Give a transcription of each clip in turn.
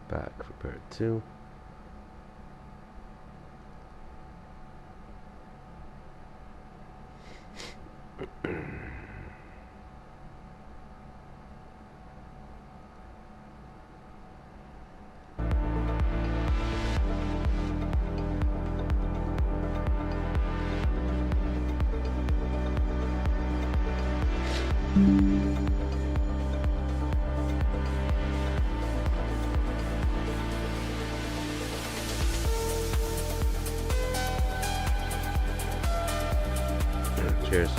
Back for part 2. Cheers.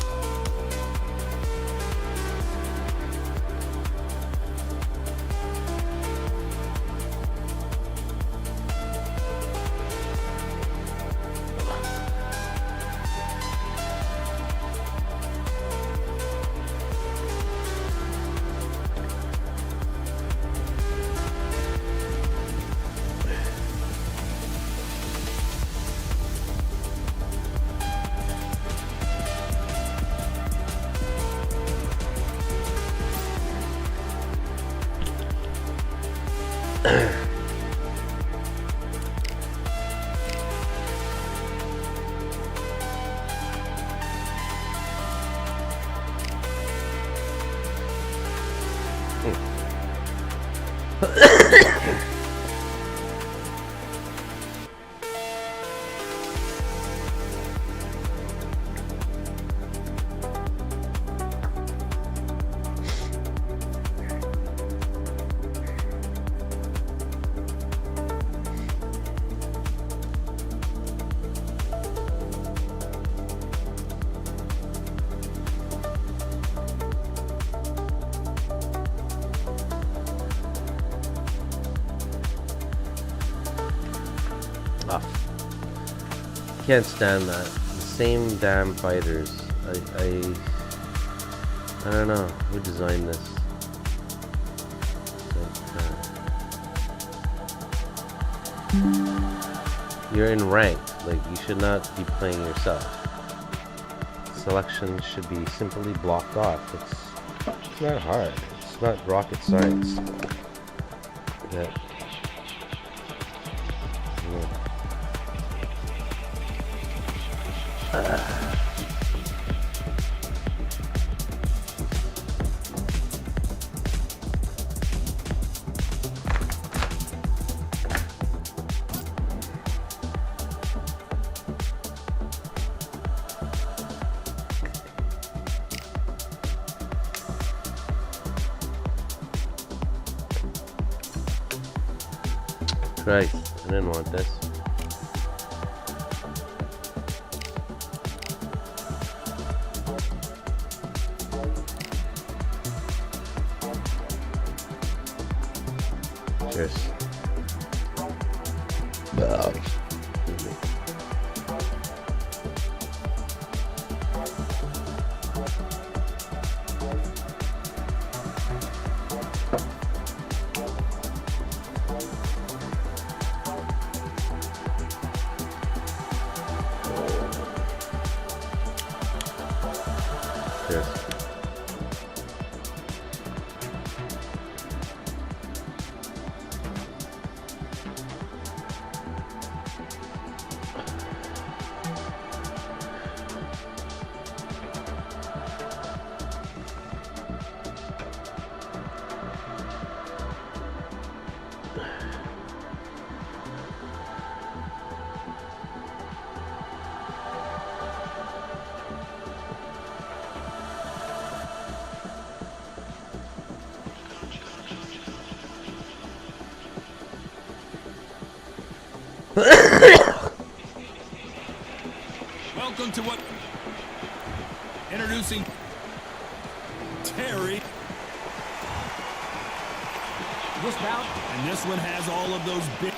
Can't stand that. The same damn fighters. I don't know who designed this. You're in ranked. Like, you should not be playing yourself. Selection should be simply blocked off. It's not hard. It's not rocket science. Yeah. Christ, I didn't want this. Cheers. Welcome to what? Introducing Terry. This bout, and this one has all of those big.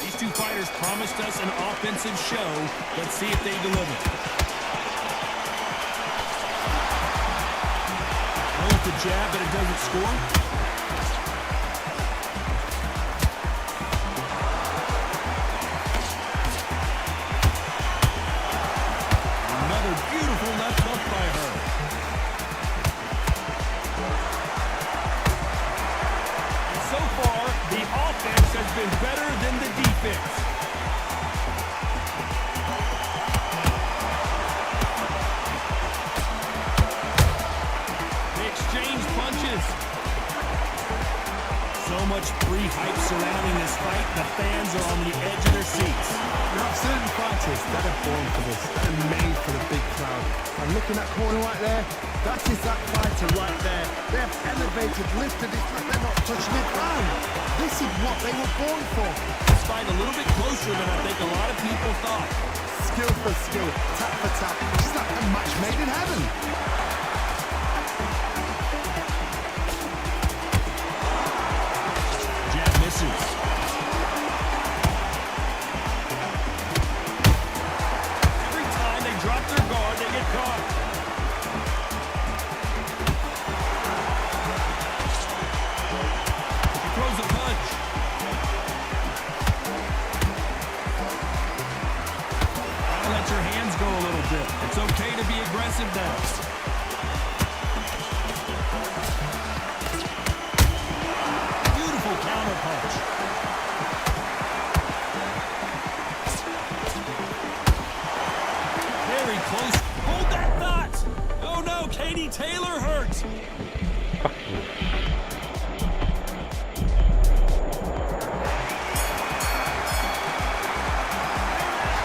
These two fighters promised us an offensive show. Let's see if they deliver. Well, with the jab, but it doesn't score. Beautiful left hook by her. even better than the defense. They exchange punches. So much pre-hype surrounding this fight, the fans are on the edge of their seats. There are certain fighters that are born for this, that are made for the big crowd. And look in that corner right there, that is that fighter right there. They have elevated, lifted it, like they're not touching it down. This is what they were born for. This fight a little bit closer than I think a lot of people thought. Skill for skill, tap for tap, just like a match made in heaven. Jab misses. Every time they drop their guard, they get caught. He throws a punch. Gotta let your hands go a little bit. It's okay to be aggressive now. Beautiful counter punch. Very close. Hold that thought. Oh no, Katie Taylor hurt.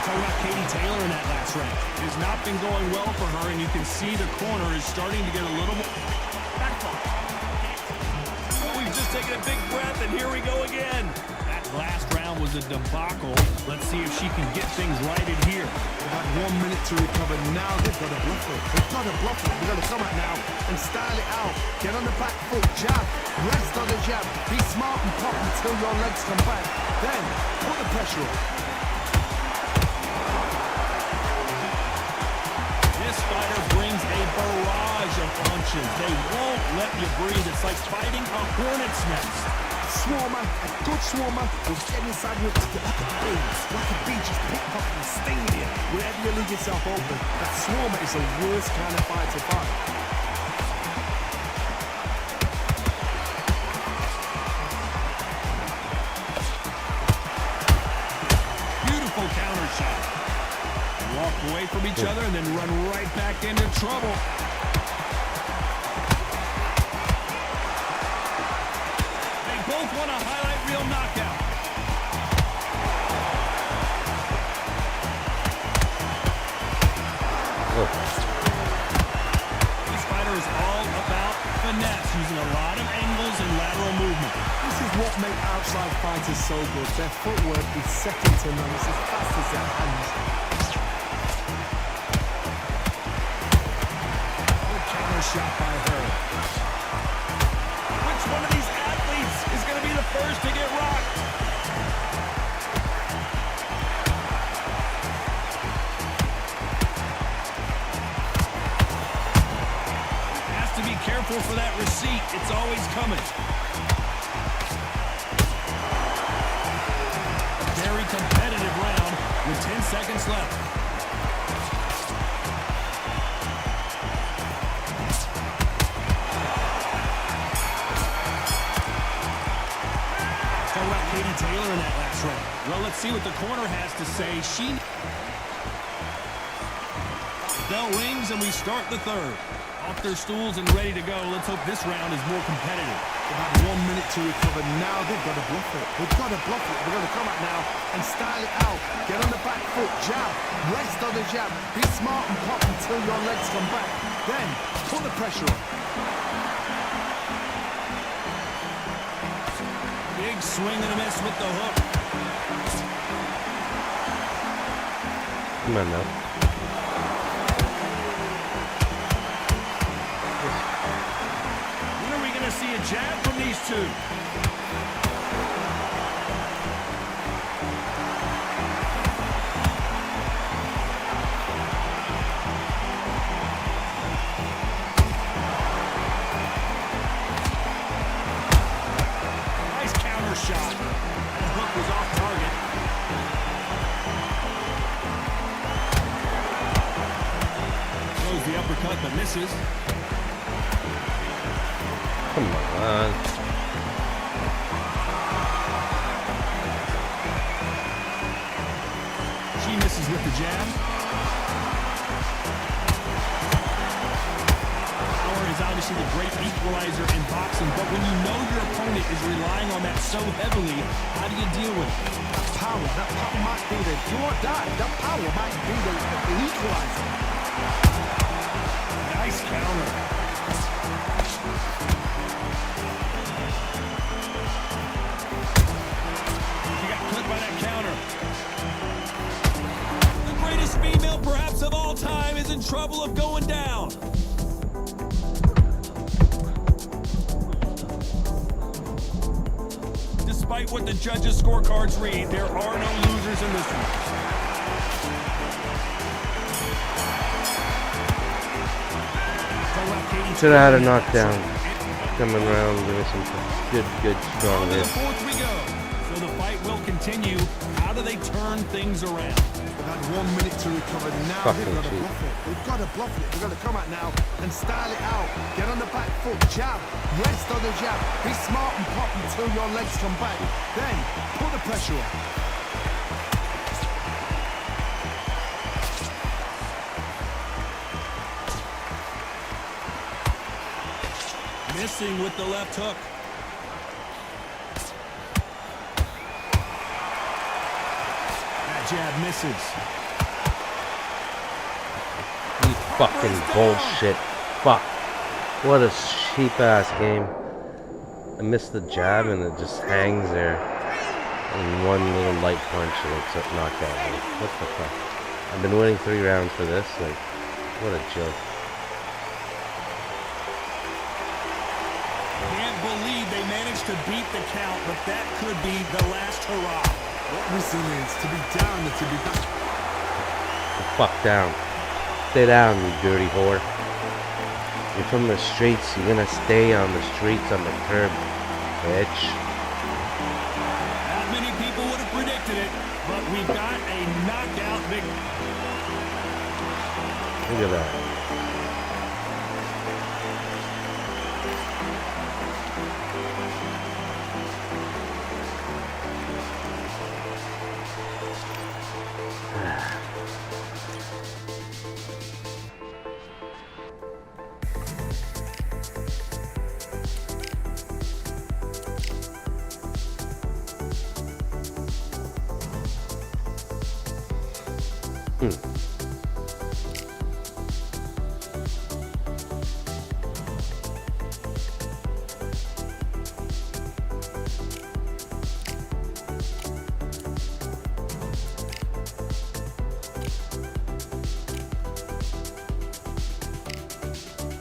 Talking about Katie Taylor in that last round. It has not been going well for her, and you can see the corner is starting to get a little more backfall. Oh, we've just taken a big breath, and here we go again. That last round was a debacle. Let's see if she can get things righted here. They've had 1 minute to recover. Now they've got to bluff it. They've got to bluff it. They've got to come out now and style it out. Get on the back foot, jab, rest on the jab. Be smart and pop until your legs come back. Then put the pressure on. This fighter brings a barrage of punches. They won't let you breathe. It's like fighting a hornet's nest. Swarmer, a good swarmer, will get inside you to get like a bee. Like a bee, just pickpocket and sting you wherever you leave yourself open. That swarmer is the worst kind of fight to fight. Beautiful counter shot. Walk away from each other and then run right back into trouble. They both want a highlight reel knockout. This fighter is all about finesse, using a lot of angles and lateral movement. This is what makes outside fighters so good. Their footwork is second to none. It's as fast as their hands. Good counter shot by her. Which one of these athletes is going to be the first to get rocked? Has to be careful for that receipt. It's always coming. Very competitive round with 10 seconds left. Talk about Katie Taylor in that last round. Well, let's see what the corner has to say. Bell rings and we start the third. Off their stools and ready to go. Let's hope this round is more competitive. They've had 1 minute to recover. Now they've got to bluff it. They've got to bluff it. They've got to come out now and style it out. Get on the back foot, jab, rest on the jab. Be smart and pop until your legs come back. Then put the pressure on. Big swing and a miss with the hook. Come on now. When are we going to see a jab from these two? Nice counter shot. That hook was off target. Throws the uppercut but misses. Come on. the jab. Power is obviously the great equalizer in boxing, but when you know your opponent is relying on that so heavily, how do you deal with it? That power might be the, you want that power might be the equalizer. Nice counter. He got clipped by that counter. The greatest female perhaps of all time is in trouble of going down. Despite what the judges' scorecards read, there are no losers in this one. Should have had a knockdown. Coming around, giving some good, strong hits. Fourth we go. So the fight will continue. How do they turn things around? They've had 1 minute to recover. Now Fucking they've got to cheap. bluff it. They've got to bluff it. They've got to come out now and style it out. Get on the back foot, jab, rest on the jab. Be smart and pop until your legs come back. Then put the pressure on. Missing with the left hook. That jab misses. You fucking bullshit. Fuck. What a cheap ass game. I missed the jab and it just hangs there. And one little light punch and it's knocked out. Like, what the fuck? I've been winning 3 rounds for this. Like, what a joke. Can't believe they managed to beat the count, but that could be the last hurrah. What resilience to be down and to be back. Fuck down. Stay down, you dirty whore. You're from the streets. You're gonna stay on the streets on the curb, bitch. Not many people would have predicted it, but we've got a knockout victory. Look at that.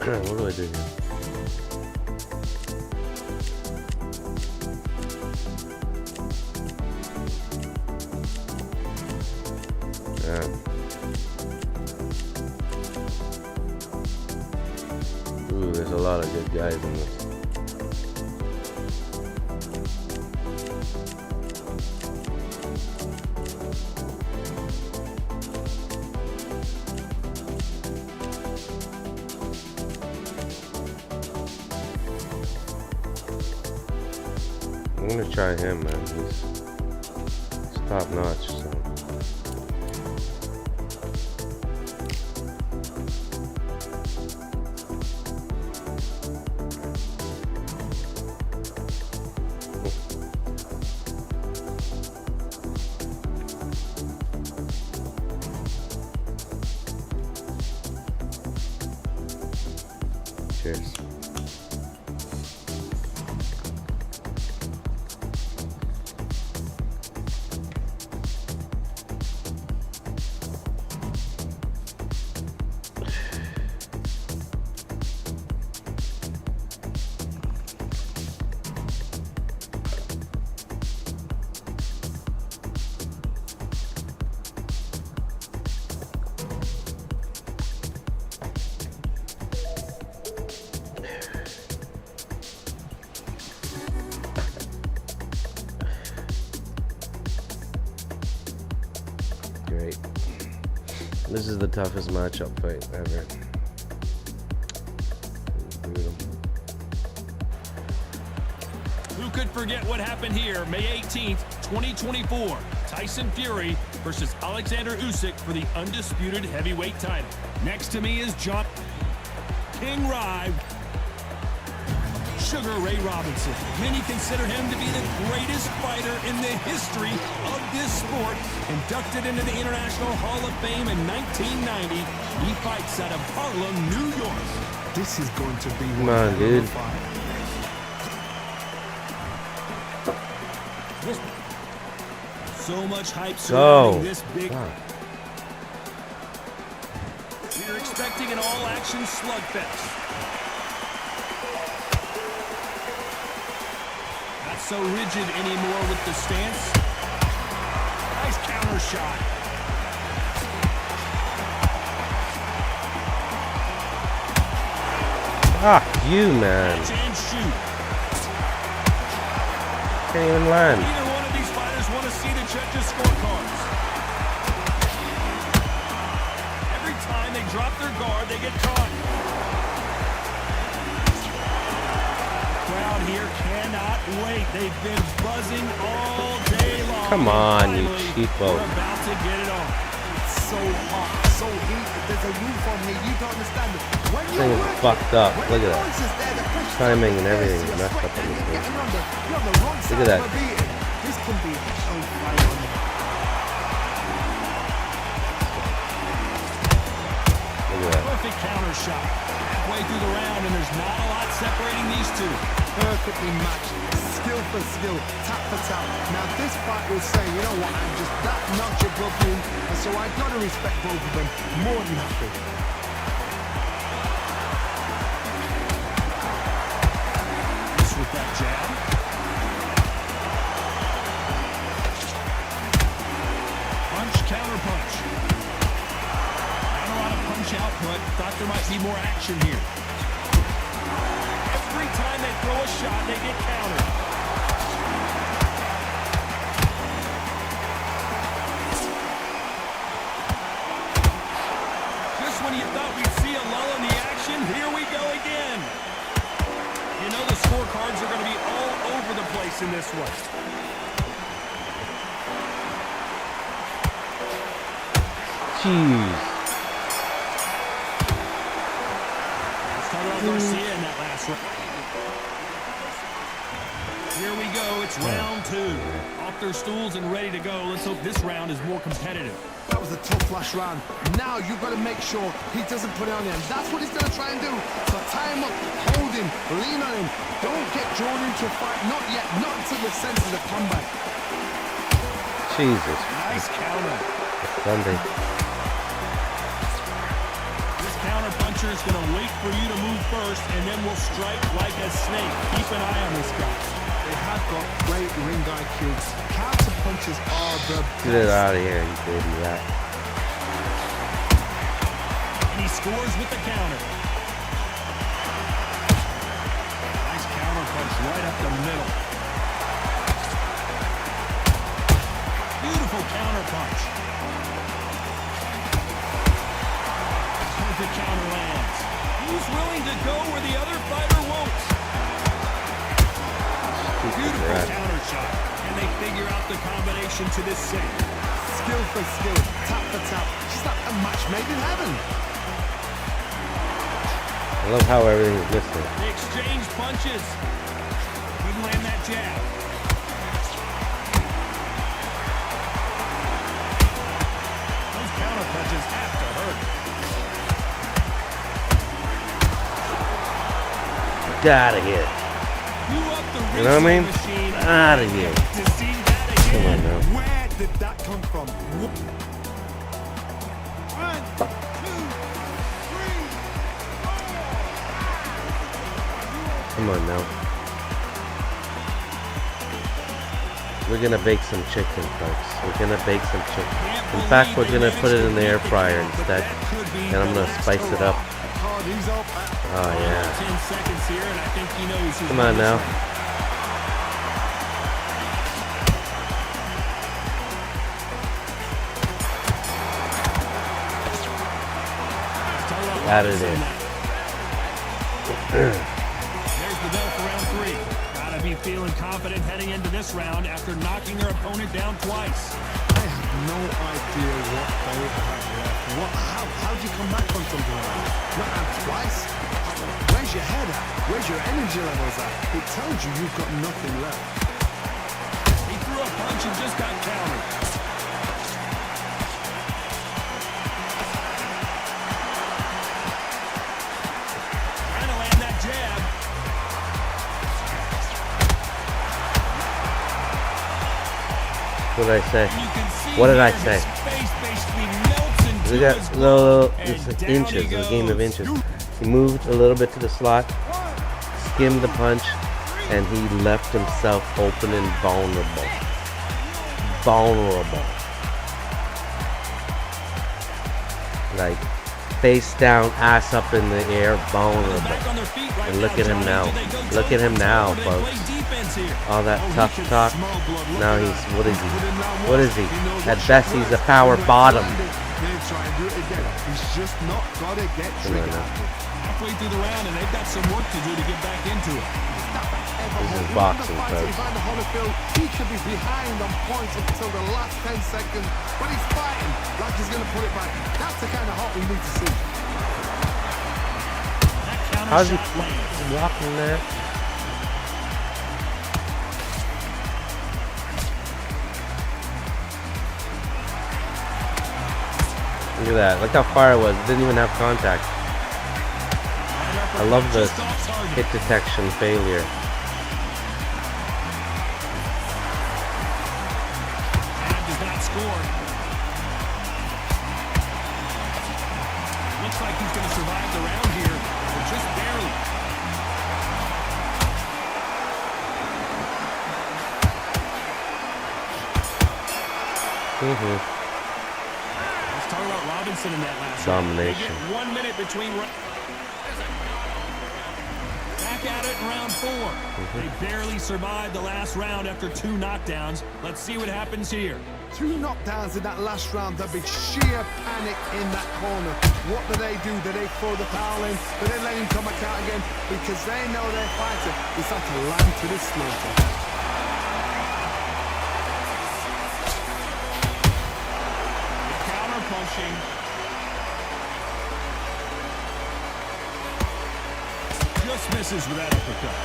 What do I do here? Ooh, there's a lot of good guys in this. I'm gonna try him, man. He's top notch. So. Cheers. Great. This is the toughest matchup fight ever. Brutal. Who could forget what happened here May 18th, 2024? Tyson Fury versus Alexander Usyk for the undisputed heavyweight title. Next to me is John King Rye, Sugar Ray Robinson. Many consider him to be the greatest fighter in the history of this sport. Inducted into the International Hall of Fame in 1990, he fights out of Harlem, New York. This is going to be Come on, dude. So much hype Go. surrounding this big. Wow. We're expecting an all-action slugfest. Not so rigid anymore with the stance. Nice counter shot. Ah, you, man. Catch and shoot. Can't even land. Neither one of these fighters want to see the judges' scorecards. Every time they drop their guard, they get caught. The crowd here cannot wait. They've been buzzing all day long. Come on, you Finally, cheapo. we're about to get it on. so hot, so heated. There's a roof on here. You don't understand it. When Thing you're is working, fucked up. when Look the at that. noise is there, the pressure's Timing and there, everything so is you're messed up sweating, on this you're thing. getting you're on the wrong Look side at that. of a beating. This can be a show fight on the Look at that. Perfect counter shot. Halfway through the round, and there's not a lot separating these two. perfectly matched, skill for skill, tap for tap. Now this fight will say, you know what, I'm just that notch above you, and so I gotta respect both of them more than happy. Just with that jab. Punch, counter punch. Not a lot of punch output. Thought there might be more action here. Every time they throw a shot, they get countered. Just when you thought we'd see a lull in the action, here we go again. You know the scorecards are going to be all over the place in this one. Jeez. Let's talk about Garcia in that last round. Here we go. It's round two. Off their stools and ready to go. Let's hope this round is more competitive. That was a tough last round. Now you've got to make sure he doesn't put it on him. That's what he's going to try and do. So tie him up, hold him, lean on him. Don't get drawn into a fight. Not yet. Not until the sense of the combat. Jesus. Nice counter. Sunday. This counter puncher is going to wait for you to move first, and then will strike like a snake. Keep an eye on this guy. They have got great ring IQ. Counter punches are the Get it best. out of here, you baby rat. And he scores with the counter. Nice counter punch right up the middle. Beautiful counter punch. Perfect counter lands. He's willing to go where the other fighter won't. Beautiful rat. counter shot. And they figure out the combination to this set. Skill for skill, tap for tap. She's like a match made in heaven. I love how everything's missing. They exchange punches. Couldn't land that jab. Those counter punches have to hurt. Get out of here. You up the You know what I mean? machine. Out of here. To see that Come again. on now. Where did that come from? 1, 2, 3, 4. Come on now. We're gonna bake some chicken, folks. We're gonna bake some chicken. In fact, we're gonna put it in the air fryer instead. And I'm gonna spice it up. He's up. Oh yeah. 10 seconds here, and I think he knows his Come on now. Out of there. There's the bell for round three. Gotta be feeling confident heading into this round after knocking their opponent down twice. I have no idea what they have left. How do you come back on something like that? Not out twice? Where's your head at? Where's your energy levels at? It tells you you've got nothing left. He threw a punch and just got countered. Trying to land that jab. What did I say? You can see What did I here say? his face basically melts into We got his little, glove, and it's down inches, he a game of goes. inches. He moved a little bit to the slot, skimmed the punch, and he left himself open and vulnerable. Vulnerable. Like, face down, ass up in the air, vulnerable. Back on their feet right And look at him Johnny. now. Do they go Look at him toe-to-toe now, or do they folks. play defense here? All that Oh, he tough can talk. smell blood. Look Now at he's, that. what is he? Put him down What once. is he? He knows At what best, shot he's a works. power He bottom. landed. Then try and do it again. He's just not got to get Come on triggered. now. Halfway through the round, and they've got some work to do to get back into it. This is boxing, folks. Behind the Holyfield, he could be behind on points until the last 10 seconds, but he's fighting like he's going to put it back. That's the kind of heart we need to see. That counter How's he shot lands. blocking that? Look at that. Look how far it was. It didn't even have contact. I love the Just off target. hit detection failure. And does not score. Looks like he's going to survive the round here, but just barely. Let's talk about Robinson in that last Domination. round. They get 1 minute between. Back at it in round 4. They barely survived the last round after 2 knockdowns. Let's see what happens here. 2 knockdowns in that last round. There'll be sheer panic in that corner. What do? Do they throw the towel in? Do they let him come back out again? Because they know their fighter is like a lamb to the slaughter. Counterpunching. Just misses with that uppercut.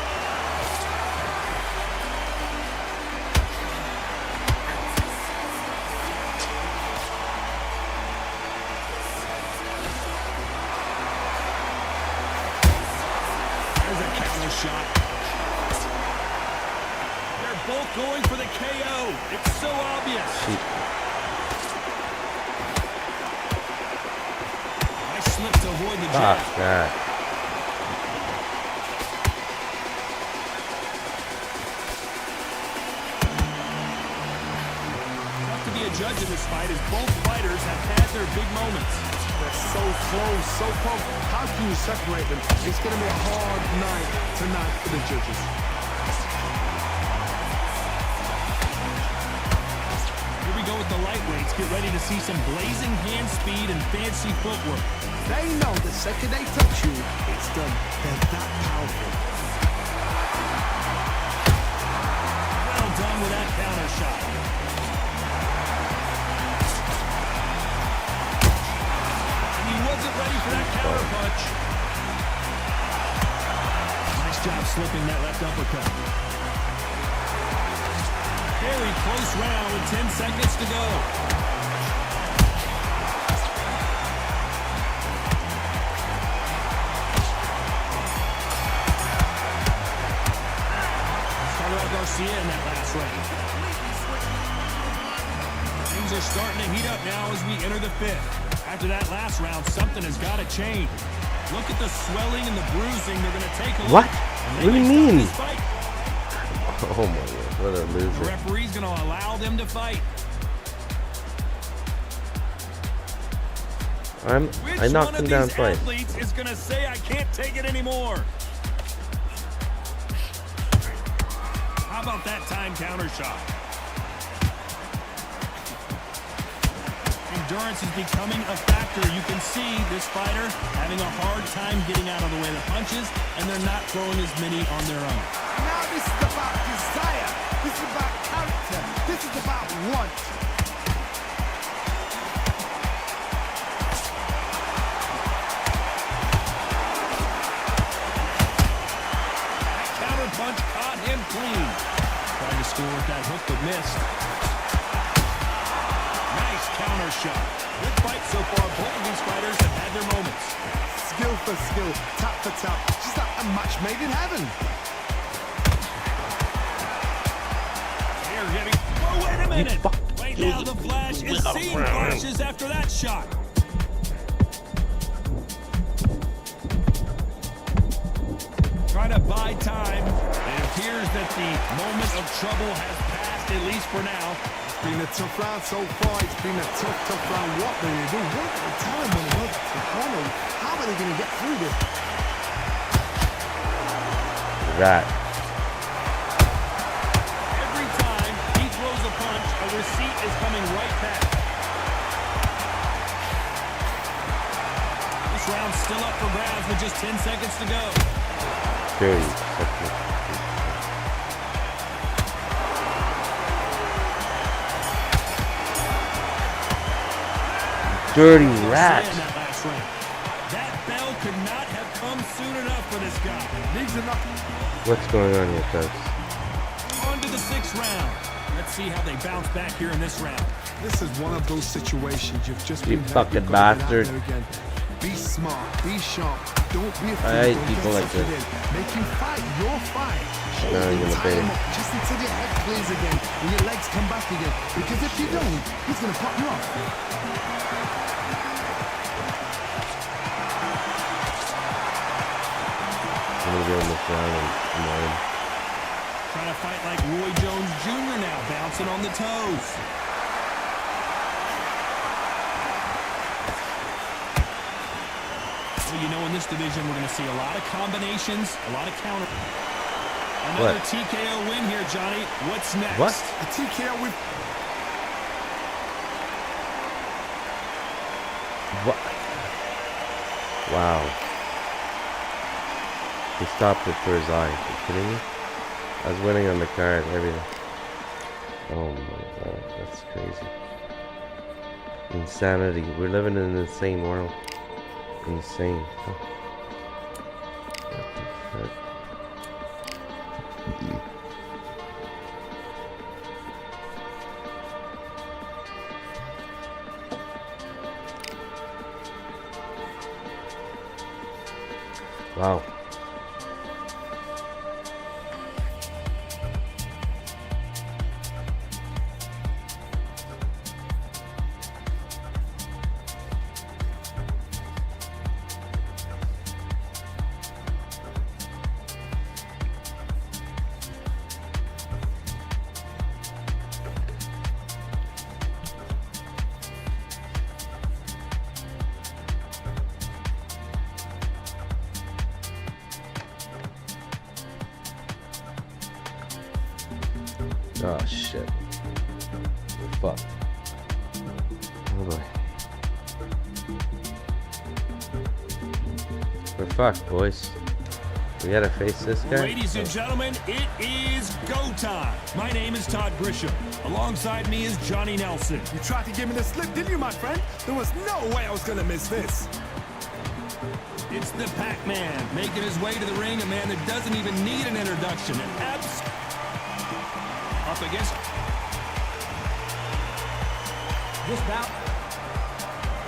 There's a counter shot. They're both going for the KO. It's so obvious. Nice slip to avoid the jab. Fuck that. Tough to be a judge in this fight as both fighters have had their big moments. They're so close, so close. How can you separate them? It's going to be a hard night tonight for the judges. Here we go with the lightweights. Get ready to see some blazing hand speed and fancy footwork. They know the second they touch you, it's done. They're that powerful. Well done with that counter shot. And he wasn't ready for that counter punch. Nice job slipping that left uppercut. Very close round with 10 seconds to go. Started out Garcia in that last round. Things are starting to heat up now as we enter the 5th. After that last round, something has got to change. Look at the swelling and the bruising. They're going to take a What? look. and they What do you may stop mean? this fight. Oh my god, what a The loser. referee's going to allow them to fight. I knocked him down twice. Athletes is going to say, I can't take it anymore? How about that time counter shot? Endurance is becoming a factor. You can see this fighter having a hard time getting out of the way of the punches, and they're not throwing as many on their own. Now this is about desire. This is about character. This is about want. for with that hook, but missed. Nice counter shot. Good fight so far. Both of these fighters have had their moments. Skill for skill, tap for tap. Just like a match made in heaven. Here, Jimmy. Oh, wait a minute. Right now, the Flash is seeing flashes after that shot. Trying to buy time. It appears that the moment of trouble has passed, at least for now. It's been a tough round so far. It's been a tough round. What do they do? What do they tell them when they go to the corner? How are they going to get through this? That. Every time he throws a punch, a receipt is coming right back. This round's still up for grabs with just 10 seconds to go. Dirty. Dirty rat. That bell could not have come soon enough for this guy. What's going on here, folks? On to the 6th round. Let's see how they bounce back here in this round. This is one of those situations you've just You been fucking bastard. Be smart, be sharp, don't be afraid. I hate Don't people get like sucked this. in. Make you fight your fight. Now I'm gonna Tie pay him him. up just until your head clears again and your legs come back again. Because if you don't, he's gonna pop you off. I'm gonna go in this round and annoy him. Trying to fight like Roy Jones Jr. now, bouncing on the toes. Well, you know, in this division, we're going to see a lot of combinations, a lot of counter. Another What? TKO win here, Johnny. What's next? What? A TKO with What? Wow. He stopped it for his eye. Are you kidding me? I was winning on the card, everything. Oh my god, that's crazy. Insanity. We're living in an insane world. Insane. Huh. What the fuck? Wow. Oh shit. Fuck. Oh boy. We're fucked, boys. We gotta face this guy. Ladies and gentlemen, it is go time. My name is Todd Grisham. Alongside me is Johnny Nelson. You tried to give me the slip, didn't you, my friend? There was no way I was gonna miss this. It's the Pac-Man making his way to the ring, a man that doesn't even need an introduction. Up against this bout.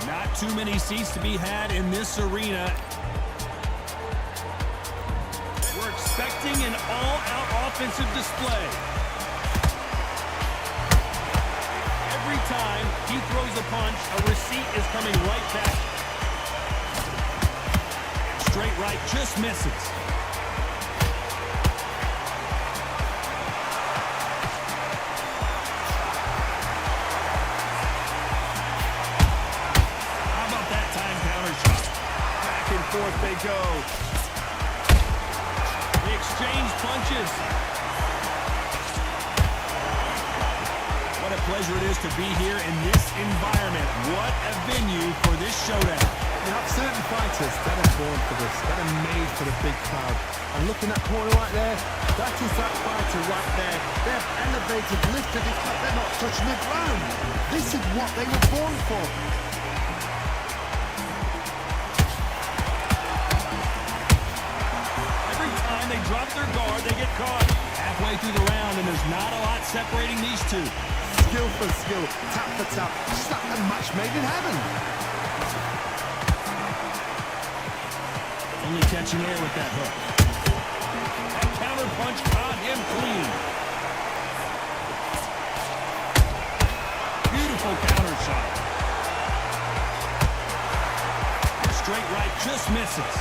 Not too many seats to be had in this arena. We're expecting an all-out offensive display. Every time he throws a punch, a receipt is coming right back. Straight right just misses. Forth they go. They exchange punches. What a pleasure it is to be here in this environment. What a venue for this showdown. You have certain fighters that are born for this, that are made for the big crowd. And looking at corner right there, that is that fighter right there. They have elevated, lifted it, but they're not touching the ground. This is what they were born for. They drop their guard, they get caught halfway through the round, and there's not a lot what's separating these two. Skill for skill, tap for tap, just like a match made in heaven. Only catching air with that hook. That counter punch caught him clean. Beautiful counter shot. Straight right just misses.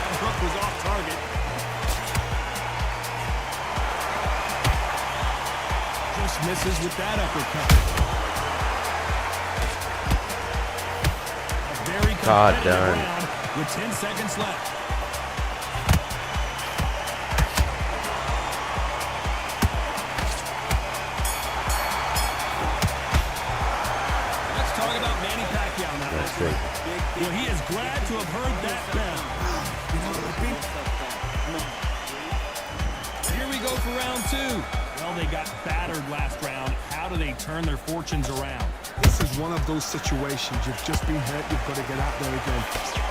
The hook was off target. Just misses with that uppercut. A very competitive round with 10 seconds left. Let's talk about Manny Pacquiao now. That's great. Well, he is glad to have heard that bell. Here we go for round two. Well, they got battered last round. How do they turn their fortunes around? This is one of those situations. You've just been hurt, you've got to get out there again.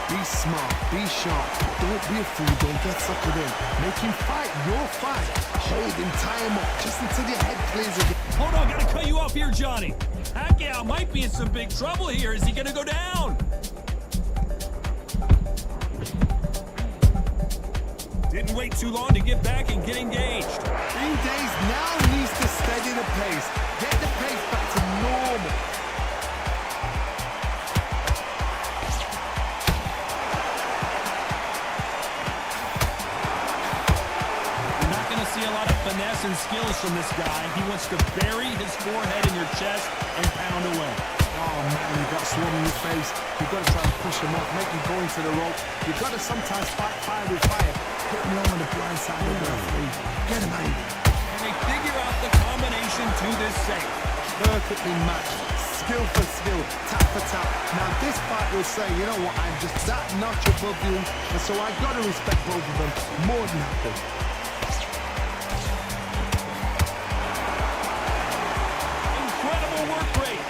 Be smart, be sharp. Don't be a fool, don't get suckered in. Make him fight your fight. Hold him, tie him up, just until your head clears again. Hold on, gotta cut you off here, Johnny. Pacquiao might be in some big trouble here. Is he gonna go down? Didn't wait too long to get back and get engaged. Green Days now needs to steady the pace. Get the pace back to normal. You're not gonna see a lot of finesse and skills from this guy. He wants to bury his forehead in your chest and pound away. Oh man, you got swarm in your face. You've got to try and push him up, make him go into the rope. You've got to sometimes fight fire with fire. Put him on the blind side of the referee. Get him out. And they figure out the combination to this safe. Perfectly matched. Skill for skill, tap for tap. Now this fight will say, you know what, I'm just that notch above you, and so I've got to respect both of them more than happy. Incredible work rate.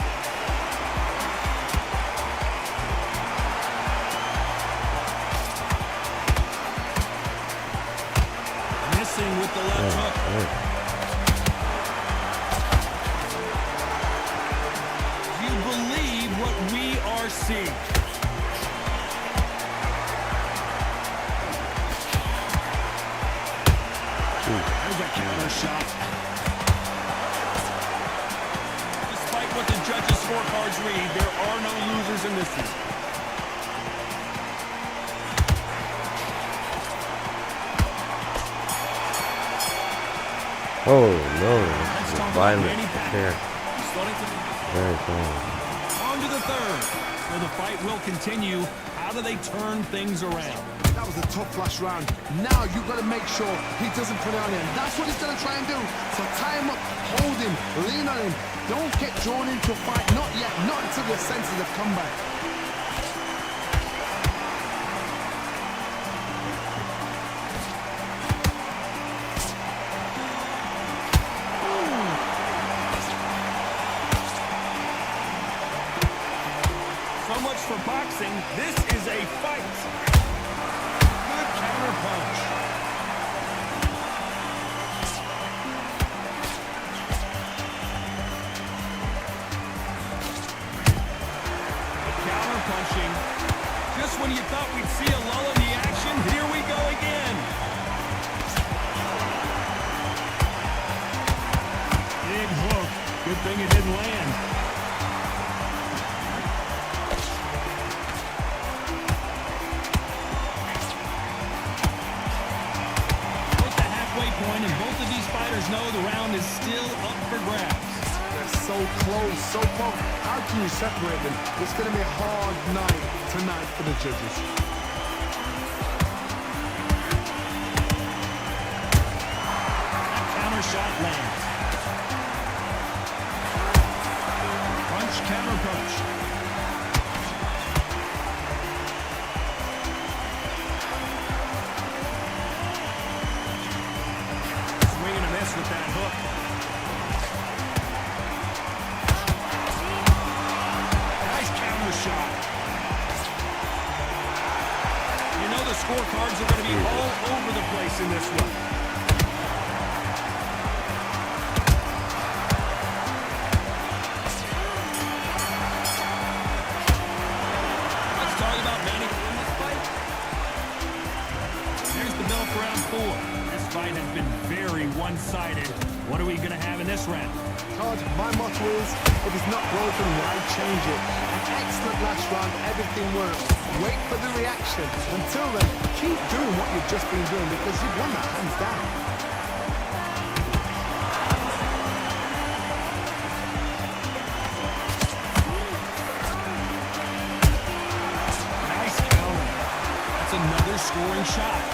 Missing with the left hook. Do you believe what we are seeing? There's a counter shot. Despite what the judges' scorecards read, there are no losers in this one. Oh no, it's a violent affair. Very violent. On to the third. So the fight will continue. How do they turn things around? That was a tough last round. Now you've got to make sure he doesn't put it on him. That's what he's going to try and do. So tie him up, hold him, lean on him. Don't get drawn into a fight. Not yet. Not until your senses have come back. So much for boxing. This is a fight. Good counter punch. Counter punching. Just when you thought we'd see a lull in the action, here we go again. Big hook. Good thing it didn't land. Point, and both of these fighters know the round is still up for grabs. They're so close, so close. How can you separate them? It's going to be a hard night tonight for the judges. That counter shot lands. Punch, counter punch. With that hook. Nice counter shot. scorecards are going to be all over the place in this one. Let's talk about Manny in this fight. Here's the bell for round 4. This fight has been very one-sided. What are we going to have in this round? Todd, my motto is, if it's not broken, why change it? An excellent last round, everything works. Wait for the reaction. Until then, keep doing what you've just been doing because you've won that hands down. Nice counter. That's another scoring shot.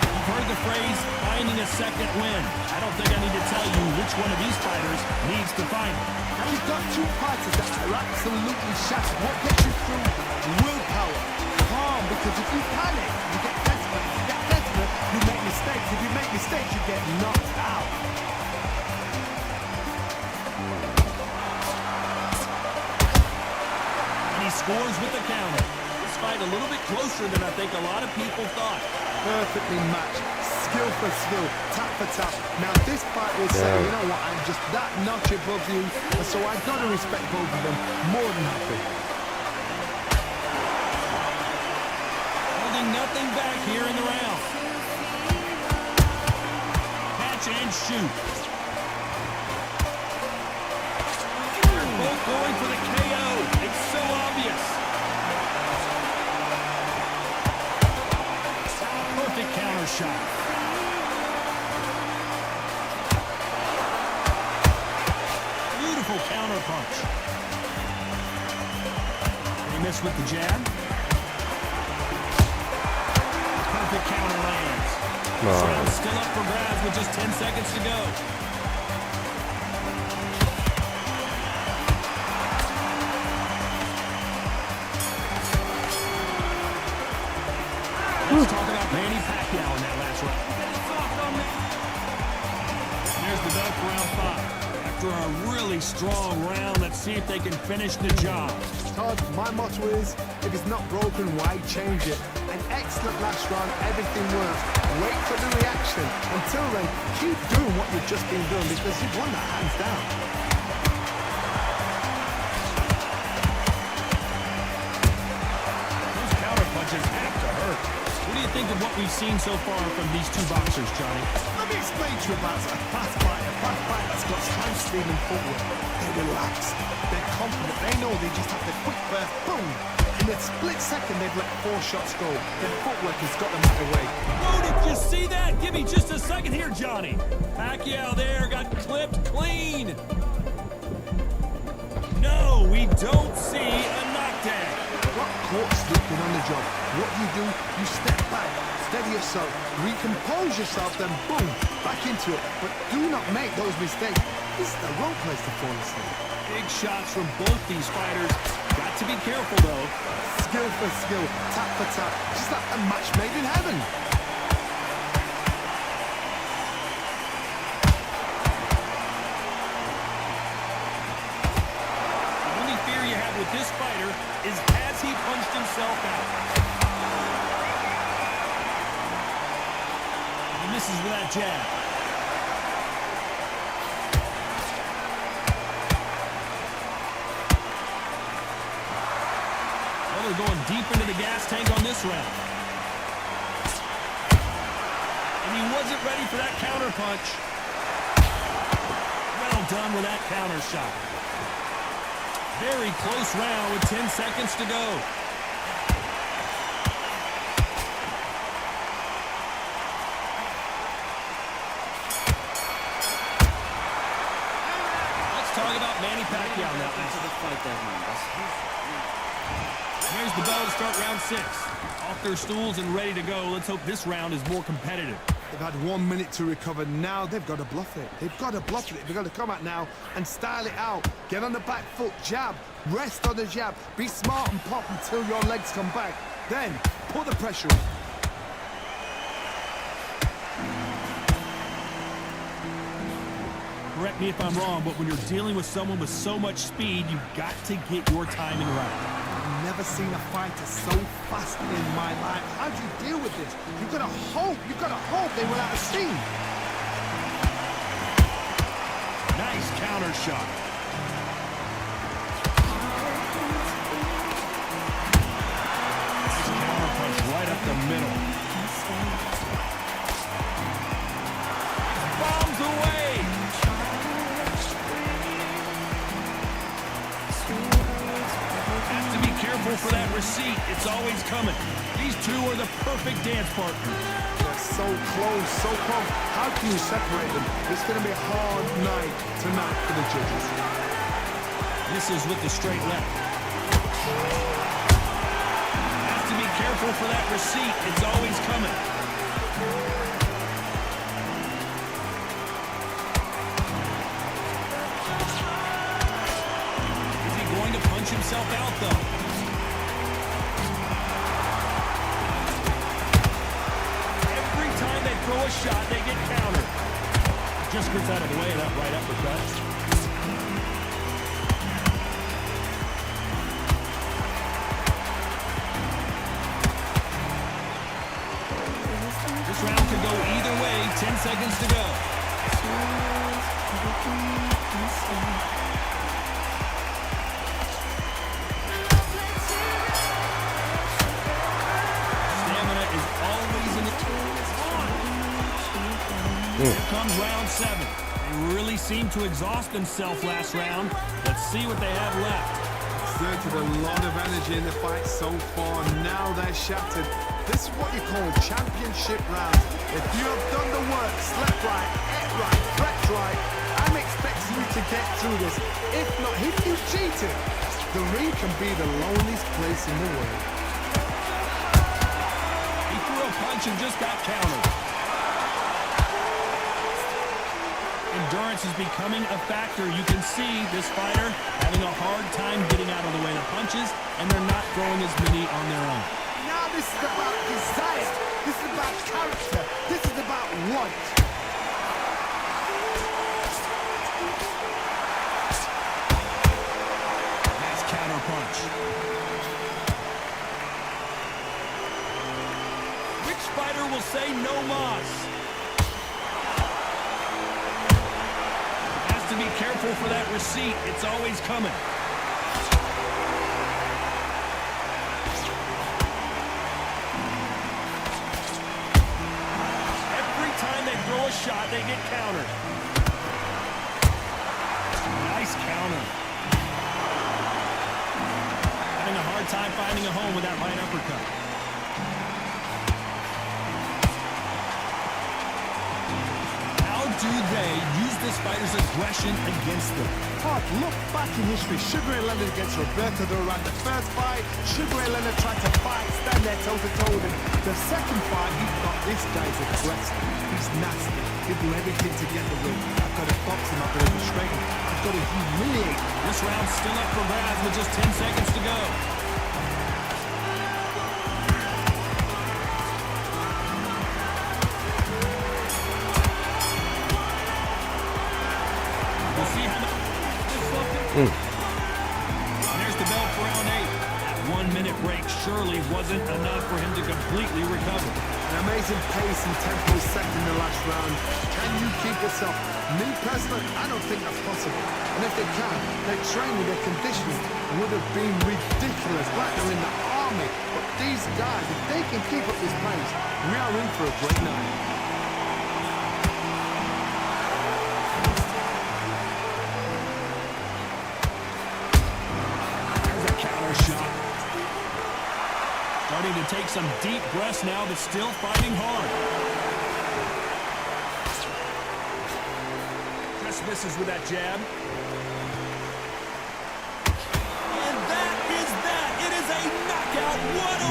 You've heard the phrase, finding a second win. I don't think I need to tell you which one of these fighters needs to find it. Now you've got two fighters that are absolutely shattered. What gets you through? Willpower. Calm, because if you panic, you get desperate. If you get desperate, you make mistakes. If you make mistakes, you get knocked out. And he scores with the counter. This fight a little bit closer than I think a lot of people thought. Perfectly matched. Skill for skill, tap for tap. Now this fight will say, you know what, I'm just that notch above you, and so I've got to respect both of them more than happy. Holding nothing back here in the round. Catch and shoot. They're both going for the KO. It's so obvious. Perfect counter shot. Counter punch. He missed with the jab. Perfect counter lands. This round's still up for grabs with just 10 seconds to go. Let's talk about Manny Pacquiao in that last round. There's the bell for round 5. After a really strong round, let's see if they can finish the job. Todd, my motto is, if it's not broken, why change it? An excellent last round, everything works. Wait for the reaction. Until then, keep doing what you've just been doing because you've won that hands down. Those counter punches have to hurt. What do you think of what we've seen so far from these two boxers, Johnny? Let me explain to you about a fast fighter that's got time speed and footwork. They're relaxed, they're confident, they know they just have the quick burst, boom! In a split second, they've let 4 shots go. Their footwork has got them out of the way. Oh, did you see that? Give me just a second here, Johnny. Pacquiao there got clipped clean. No, we don't see a knockdown. Got caught sleeping on the job. What do? You step back, steady yourself, recompose yourself, then boom, back into it. But do not make those mistakes. This is the wrong place to fall asleep. Big shots from both these fighters. Got to be careful, though. Skill for skill, tap for tap. Just like a match made in heaven. The only fear you have with this fighter is has he punched himself out? He misses with that jab. Well, they're going deep into the gas tank on this round. And he wasn't ready for that counter punch. Well done with that counter shot. Very close round with 10 seconds to go. Let's talk about Manny Pacquiao now. Here's the bell to start round 6. Off their stools and ready to go. Let's hope this round is more competitive. They've had 1 minute to recover. Now they've got to bluff it. They've got to bluff it. They've got to come out now and style it out. Get on the back foot, jab, rest on the jab. Be smart and pop until your legs come back. Then put the pressure on. Correct me if I'm wrong, but when you're dealing with someone with so much speed, you've got to get your timing right. I've never seen a fighter so fast in my life. How do you deal with this? You've got to hope they will out of steam. Nice counter shot. Nice counter punch right up the middle. Bombs away. Have to be careful for that receipt. It's always coming. These two are the perfect dance partners. They're so close, so close. How can you separate them? It's going to be a hard night tonight for the judges. This is with the straight left. Have to be careful for that receipt. It's always coming. Is he going to punch himself out, though? Every time they throw a shot, they get countered. Just gets out of the way of that right uppercut. This round could go either way. 10 seconds to go. Stamina is always in it. Here comes round 7. They really seemed to exhaust themselves last round. Let's see what they have left. Exerted a lot of energy in the fight so far. Now they're shattered. This is what you call championship round. If you have done the work, slept right, ate right, prepped right, I'm expecting you to get through this. If not, if you cheated, the ring can be the loneliest place in the world. He threw a punch and just got countered. Endurance is becoming a factor. You can see this fighter having a hard time getting out of the way of punches, and they're not throwing as many on their own. Now this is about desire. This is about character. This is about want. Nice counter punch. Which fighter will say no mas? Has to be careful for that receipt. It's always coming. Throw a shot, they get countered. Nice counter. Having a hard time finding a home with that right uppercut. How do they use this fighter's aggression against them? Look back in history. Sugar Ray Leonard against Roberto Duran. The first fight, Sugar Ray Leonard tried to fight, stand there toe-to-toe with him. The second fight, he thought this guy's aggressive. He's nasty. He'll do everything to get the win. I've got to box him, I've got to restrain him. I've got to humiliate him. This round's still up for grabs with just 10 seconds to go. We'll see how much. There's the bell for round 8. That 1-minute break surely wasn't enough for him to completely recover. An amazing pace and tempo set in the last round. Can you keep this up? Me personally, I don't think that's possible. And if they can, their training, their conditioning would have been ridiculous, like they're in the army. But these guys, if they can keep up this pace, we are in for a great night. Starting to take some deep breaths now, but still fighting hard. Just misses with that jab. And that is that. It is a knockout.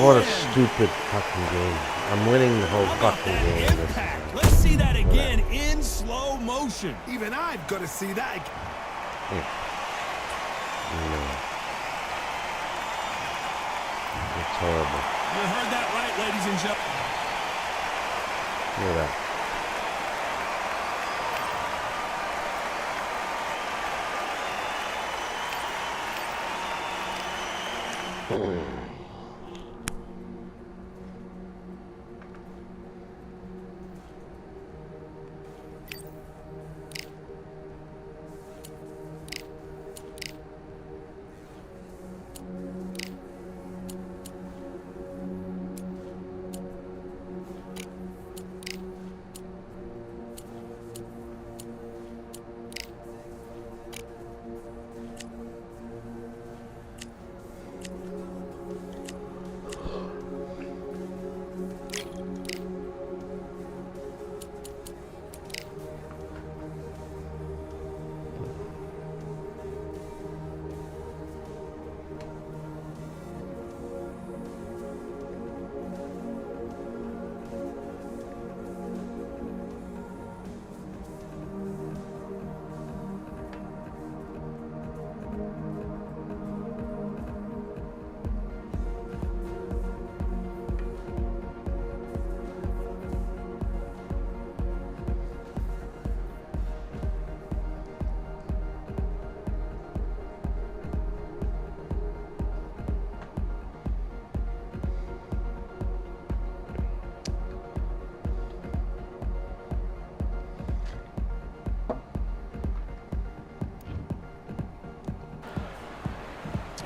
What a stupid fucking game. I'm winning the whole fucking game. Impact. Let's see that again in slow motion. Even I've got to see that again. It's horrible. You heard that right, ladies and gentlemen. Look at that.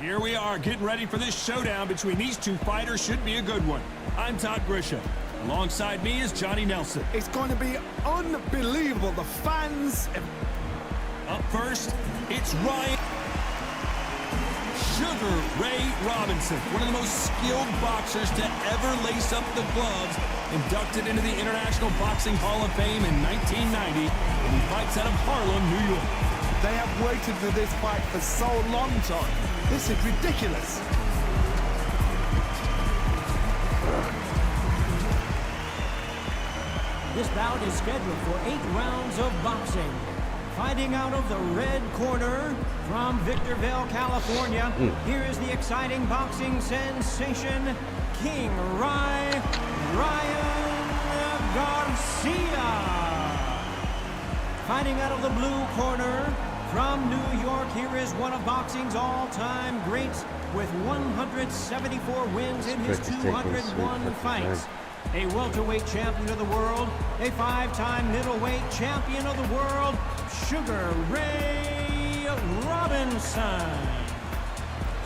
Here we are, getting ready for this showdown between these two fighters. Should be a good one. I'm Todd Grisham. Alongside me is Johnny Nelson. It's going to be unbelievable. The fans... Up first, it's Ryan Sugar Ray Robinson, one of the most skilled boxers to ever lace up the gloves, inducted into the International Boxing Hall of Fame in 1990, and he fights out of Harlem, New York. They have waited for this fight for so long, John. This is ridiculous. This bout is scheduled for 8 rounds of boxing. Fighting out of the red corner from Victorville, California, here is the exciting boxing sensation, King Ryan Garcia. Fighting out of the blue corner from New York, here is one of boxing's all-time greats with 174 wins in his 201 fights. A welterweight champion of the world, a 5-time middleweight champion of the world, Sugar Ray Robinson.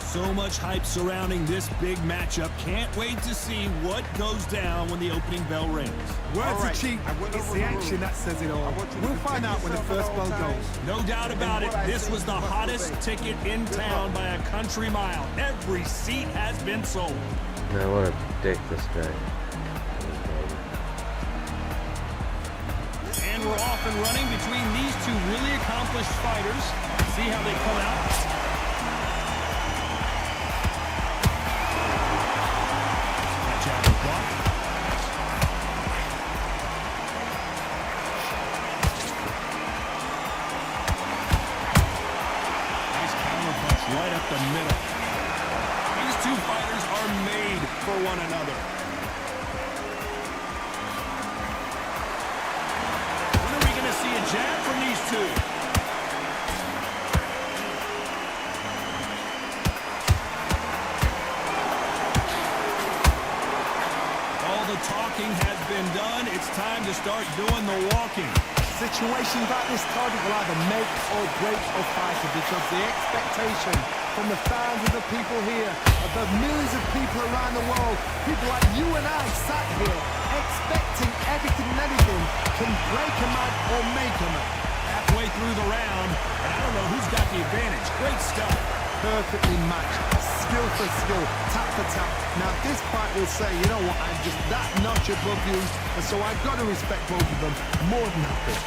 So much hype surrounding this big matchup. Can't wait to see what goes down when the opening bell rings. Words are cheap. It's the action that says it all. We'll find out when the first bell goes. No doubt about it, this was the hottest ticket in town by a country mile. Every seat has been sold. Man, what a dick this guy. And we're off and running between these two really accomplished fighters. See how they come out. Watch out the block. Nice counter punch right up the middle. These two fighters are made for one another. See a jab from these two. All the talking has been done. It's time to start doing the walking. Situations like this, Todd, will either make or break a fighter because the expectation from the fans of the people here, of the millions of people around the world, people like you and I sat here expecting everything and anything can break a man or make a man. Halfway through the round, and I don't know who's got the advantage. Great stuff. Perfectly matched, skill for skill, tap for tap. Now this fight will say, you know what, I'm just that notch above you, and so I've got to respect both of them more than happy.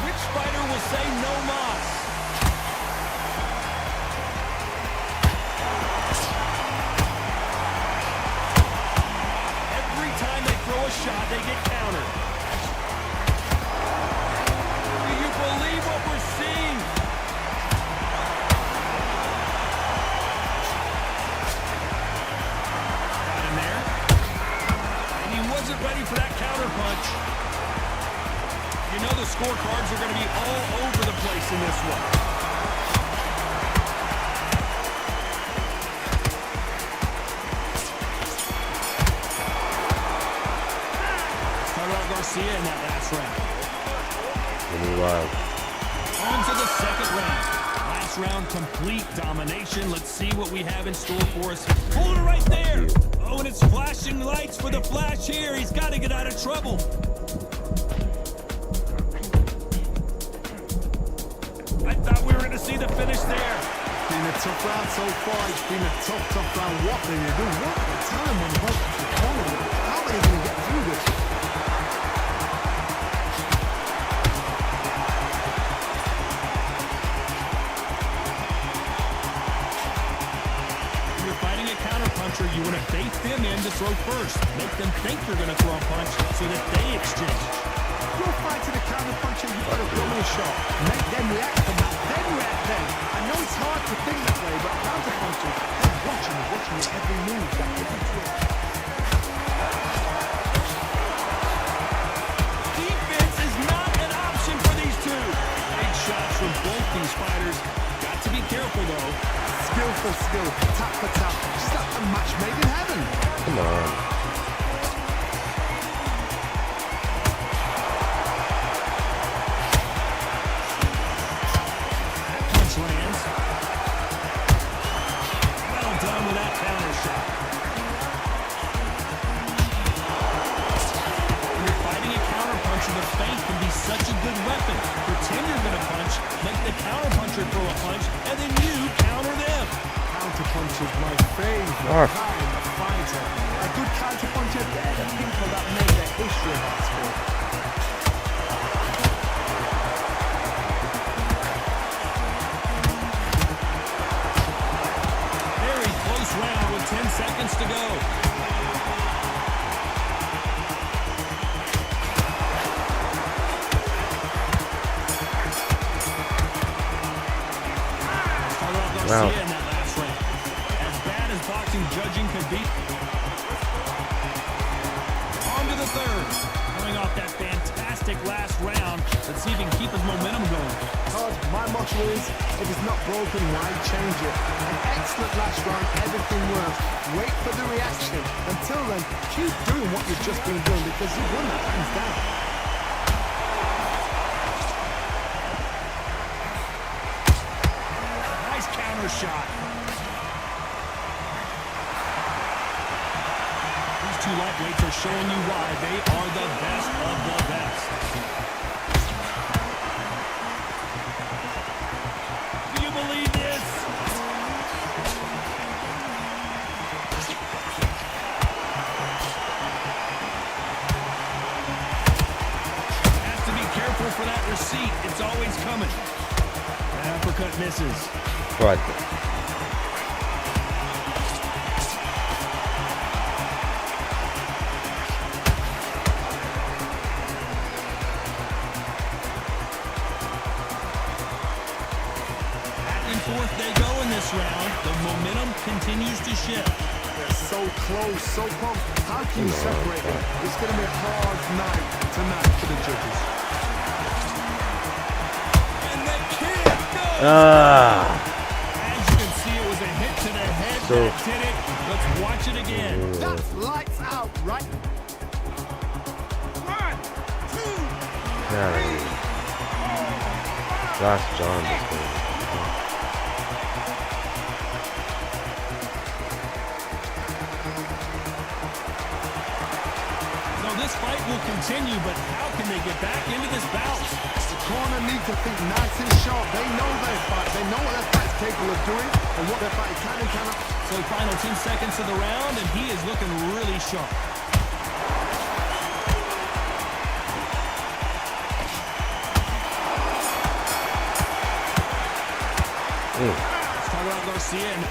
Which fighter will say no mas? Every time they throw a shot, they get countered. Do you believe what we're seeing? Got him there. And he wasn't ready for that counter punch. You know the scorecards are going to be all over the place in this one. Garcia in that last round. Pretty wild. On to the second round. Last round, complete domination. Let's see what we have in store for us. Hold it right there. Oh, and it's flashing lights for the Flash here. He's got to get out of trouble. I thought we were going to see the finish there. Been a tough round so far. It's been a tough round. What are you doing? What the time on the corner? How are they going to get through this? When you're fighting a counterpuncher, you want to bait them in to throw first. Make them think you're going to throw a punch so that they exchange. You're fighting a counterpuncher, you've got a double shot. Make them react to that, then react then. I know it's hard to think that way, but counterpunchers, they're watching every move that you do. Defense is not an option for these two. Big shots from both these fighters. Got to be careful, though. Skill for skill, tap for tap. Just like a match made in heaven. Come on. Punch lands. Well done with that counter shot. When you're fighting a counterpuncher, the feint can be such a good weapon. Pretend you're going to punch, make the counterpuncher throw a punch, and then you counter them. Counterpuncher is my favorite kind of fighter. A good counterpuncher, they're the people that made the history of our sport. Very close round with 10 seconds to go. Started off Garcia in that last round. As bad as boxing judging could be. On to the third. Coming off that fantastic last round. Let's see if he can keep his momentum going. Todd, my motto is, if it's not broken, why change it? An excellent last round, everything works. Wait for the reaction. Until then, keep doing what you've just been doing because you've won that hands down. Nice counter shot. These two lightweights are showing you why they are the best of the best. Do you believe this? Has to be careful for that receipt. It's always coming. That uppercut misses. What? Back and forth they go in this round. The momentum continues to shift. They're so close, so close. How can you separate them? It's going to be a hard night tonight for the judges. And the kick goes. As you can see, it was a hit to the head that did it. Let's watch it again. That's lights out, right? 1, 2, Last John just did. So this fight will continue, but how can they get back into this bout? The corner need to think nice and sharp. They know their fight. They know what their fight's capable of doing and what their fight can and cannot. So final 10 seconds of the round, and he is looking really sharp. Started out Garcia, and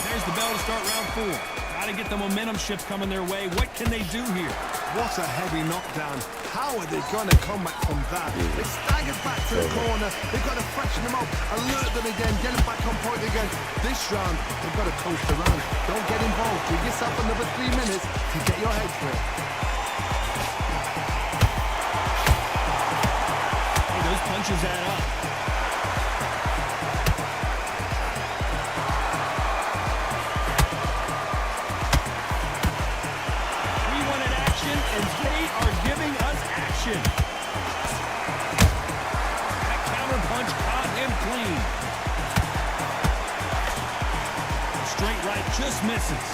there's the bell to start round 4. Got to get the momentum shift coming their way. What can they do here? What a heavy knockdown. How are they going to come back from that? They staggered back to the corner. They've got to freshen them up, alert them again, get them back on point again. This round, they've got to coast around. Don't get involved. Give yourself another 3 minutes to get your head clear. Hey, those punches add up. clean. Straight right just misses.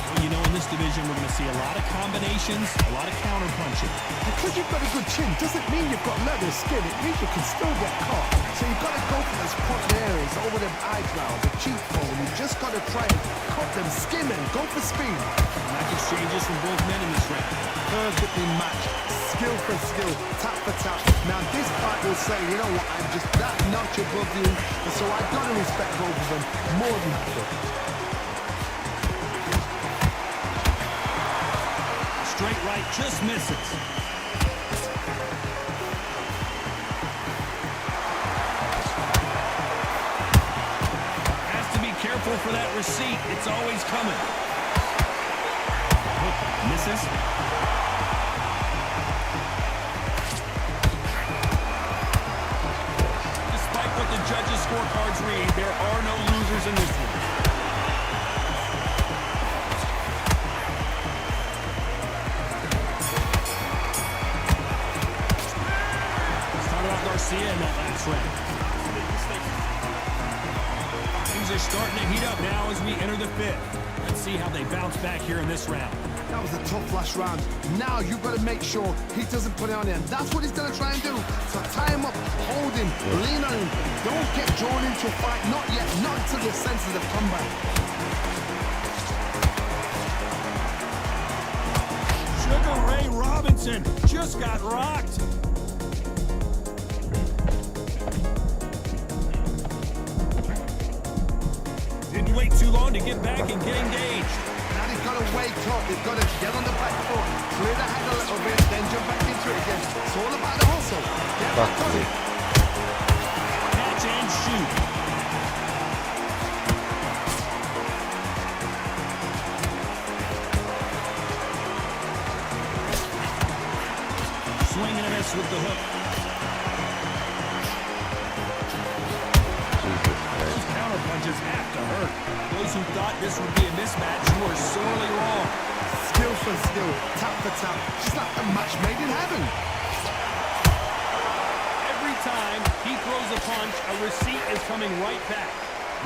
Well, you know, in this division, we're going to see a lot of combinations, a lot of counterpunching. Because you've got a good chin doesn't mean you've got leather skin. It means you can still get caught. So you've got to go for those front areas, over them eyebrows, the cheekbone. You've just got to try and cut them, skim them, go for speed. Nice exchanges from both men in this round. Perfectly matched, skill for skill, tap for tap. Now this fight will say, you know what, I'm just that notch above you, and so I've got to respect both of them more than that. Straight right just misses. Has to be careful for that receipt. It's always coming. Misses. Despite what the judges' scorecards read, there are no losers in this one. Started off Garcia in that last round. Things are starting to heat up now as we enter the fifth. Let's see how they bounce back here in this round. That was a tough last round. Now you've got to make sure he doesn't put it on him. That's what he's going to try and do. So tie him up, hold him, lean on him. Don't get drawn into a fight. Not yet. Not until your senses have come back. Sugar Ray Robinson just got rocked. Didn't wait too long to get back and get engaged. Now he's got to wake up. He's got to get on the back foot, clear the head a little bit, then jump back into it again. It's all about the hustle. Get back on it. Catch and shoot. Swing and a miss with the hook. Those counter punches have to hurt. Those who thought this would be a mismatch were sorely wrong. Skill for skill, tap for tap. Just like a match made in heaven. Every time he throws a punch, a receipt is coming right back.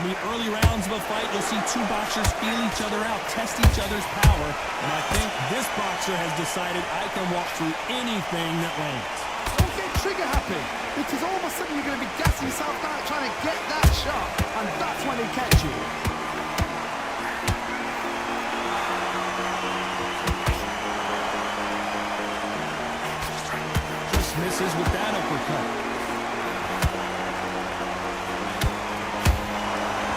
In the early rounds of a fight, you'll see two boxers feel each other out, test each other's power, and I think this boxer has decided I can walk through anything that lands. Don't get trigger happy, because all of a sudden you're going to be gassing yourself down trying to get that shot, and that's when they catch you. Just misses with that uppercut.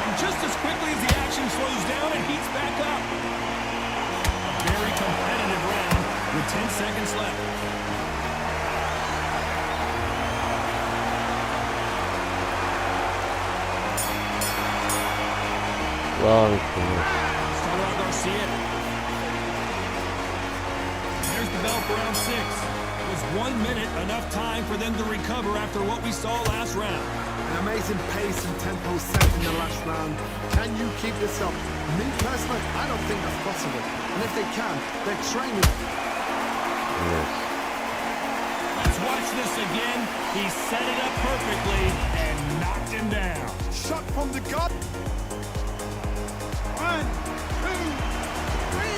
And just as quickly as the action slows down, it heats back up. A very competitive round with 10 seconds left. Long finish. Started out Garcia. There's the bell for round 6. Was 1 minute enough time for them to recover after what we saw last round? An amazing pace and tempo set in the last round. Can you keep this up? Me personally, I don't think that's possible. And if they can, they're training. Yes. Let's watch this again. He set it up perfectly and knocked him down. Shot from the gut. 1, 2, 3,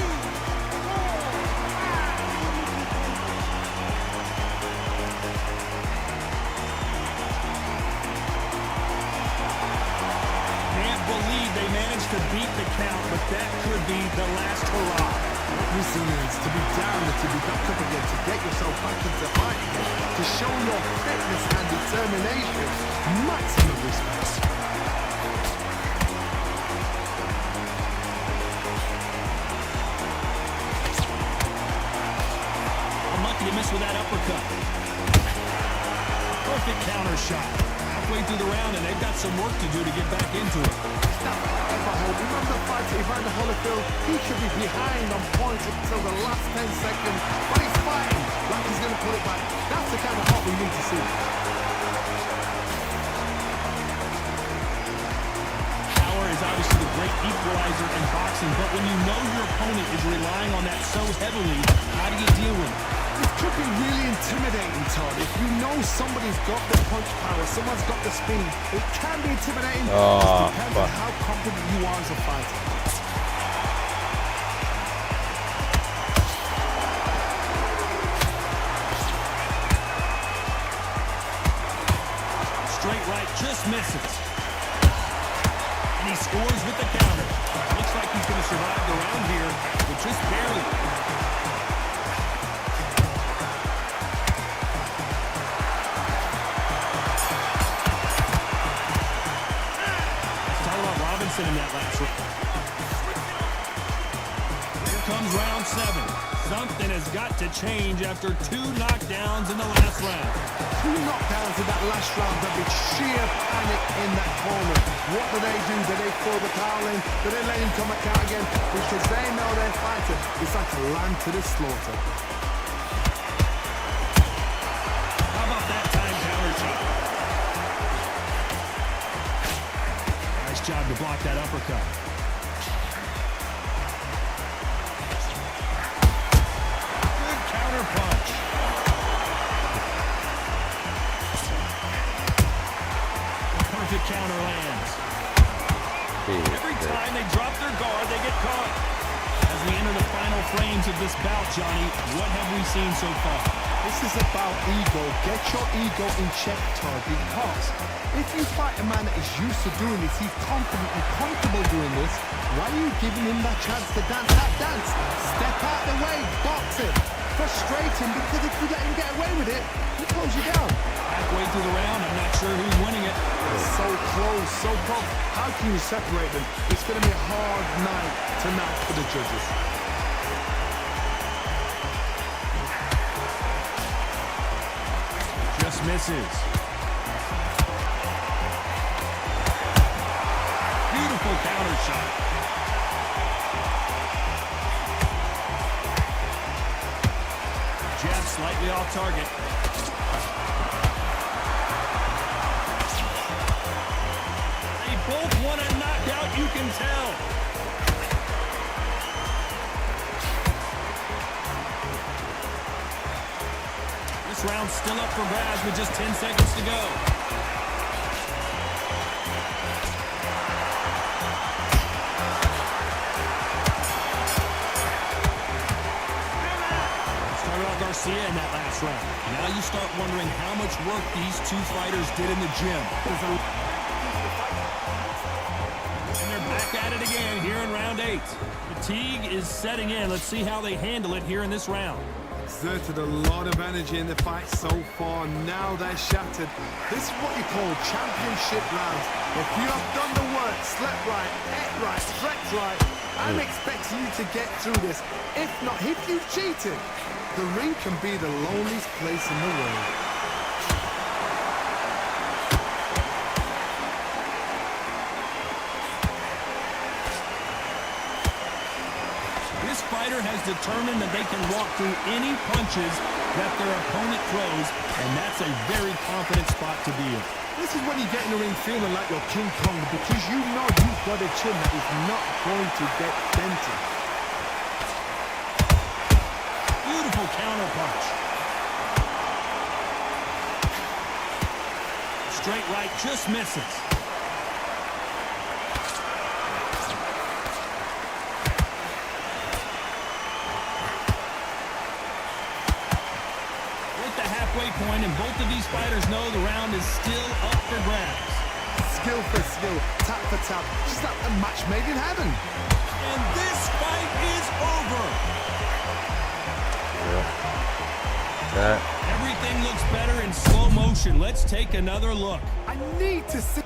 4, 5. Can't believe they managed to beat the count, but that could be the last hurrah. Resilience, to be down and to be back up again, to get yourself back into the fight again, to show your fitness and determination. Maximum respect. Unlucky to miss with that uppercut. Perfect counter shot. Halfway through the round, and they've got some work to do to get back into it. Remember the fight Evander Holyfield? He should be behind on points until the last 10 seconds, but he's fighting like he's going to pull it back. That's the kind of heart we need to see. Power is obviously the great equalizer in boxing, but when you know your opponent is relying on that so heavily, how do you deal with it? It could be really intimidating, Todd. If you know somebody's got the punch power, someone's got the speed, it can be intimidating. It depends on how confident you are as a fighter. Straight right, just misses. And he scores with the counter. Looks like he's going to survive the round here, but just barely. In that last round. Here comes round 7. Something has got to change after 2 knockdowns in the last round. 2 knockdowns in that last round. There'll be sheer panic in that corner. What do? Do they throw the towel in? Do they let him come back out again? Because they know their fighter is like a lamb to the slaughter. How about that time counter shot? Job to block that uppercut. Good counter punch. The perfect counter lands. Every time they drop their guard, they get caught. As we enter the final frames of this bout, Johnny, what have we seen so far? This is about ego. Get your ego in check, Todd, because if you fight a man that is used to doing this, he's confident and comfortable doing this, why are you giving him that chance to dance that dance? Step out the way, box him. Frustrate him, because if you let him get away with it, he close you down. Halfway through the round, I'm not sure who's winning it. So close, so close. How can you separate them? It's going to be a hard night tonight for the judges. Just misses. Beautiful counter shot. Jab slightly off target. They both want a knockout, you can tell. This round's still up for grabs with just 10 seconds to go. Started off Garcia in that last round. Now you start wondering how much work these 2 fighters did in the gym. And they're back at it again here in round 8. Fatigue is setting in. Let's see how they handle it here in this round. Exerted a lot of energy in the fight so far. Now they're shattered. This is what you call championship rounds. If you have done the work, slept right, ate right, stretched right, I'm expecting you to get through this. If not, if you've cheated, the ring can be the loneliest place in the world. This fighter has determined that they can walk through any punches that their opponent throws, and that's a very confident spot to be in. This is when you get in the ring feeling like you're King Kong, because you know you've got a chin that is not going to get dented. Beautiful counter punch. Straight right just misses. Point, and both of these fighters know the round is still up for grabs. Skill for skill, tap for tap, just like a match made in heaven. And this fight is over. Yeah. Everything looks better in slow motion. Let's take another look. I need to see.